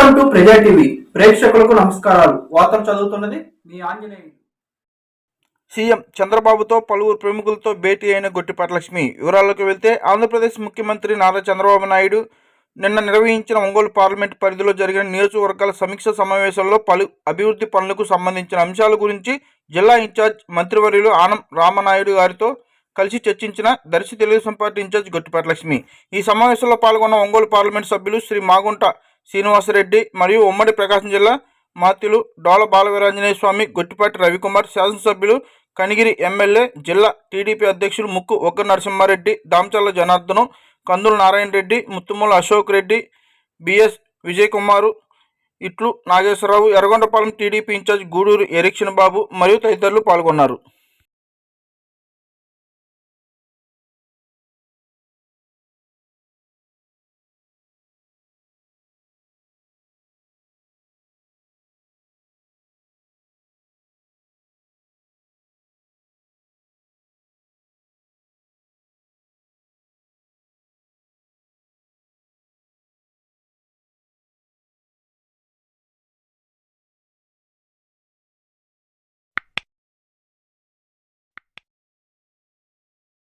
Welcome to ప్రజా TV. ప్రేక్షకులకు నమస్కారాలు. వార్తలు చదువుతున్నది మీ ఆంజనేయులు. సీఎం చంద్రబాబుతో పలువురు ప్రముఖులతో భేటీ అయిన గొట్టిపాటి లక్ష్మి. వివరాల్లోకి వెళ్తే, ఆంధ్రప్రదేశ్ ముఖ్యమంత్రి నారా చంద్రబాబు నాయుడు నిన్న నిర్వహించిన ఒంగోలు పార్లమెంటు పరిధిలో జరిగిన నియోజకవర్గాల సమీక్ష సమావేశంలో పలు అభివృద్ధి పనులకు సంబంధించిన అంశాల గురించి జిల్లా ఇన్ఛార్జ్ మంత్రివర్యులు ఆనం రామనాయుడు గారితో కలిసి చర్చించిన దర్శి తెలుగుదేశం పార్టీ ఇన్ఛార్జ్ గొట్టిపాటి లక్ష్మి. ఈ సమావేశంలో పాల్గొన్న ఒంగోలు పార్లమెంటు సభ్యులు శ్రీ మాగుంట శ్రీనివాసరెడ్డి మరియు ఉమ్మడి ప్రకాశం జిల్లా మాత్యులు డోల బాలవీరాంజనేయ స్వామి, గొట్టిపాటి రవికుమార్, శాసనసభ్యులు కనిగిరి ఎమ్మెల్యే, జిల్లా టీడీపీ అధ్యక్షులు ముక్కు ఒక్క నరసింహారెడ్డి, దామచర్ల జనార్దను, కందుల నారాయణ రెడ్డి, ముత్తుమూల అశోక్ రెడ్డి, బిఎస్ విజయ్ కుమారు, ఇట్లు నాగేశ్వరరావు, ఎర్రగొండపాలెం టీడీపీ ఇన్ఛార్జ్ గూడూరు ఎరిక్షన్ బాబు మరియు తదితరులు పాల్గొన్నారు.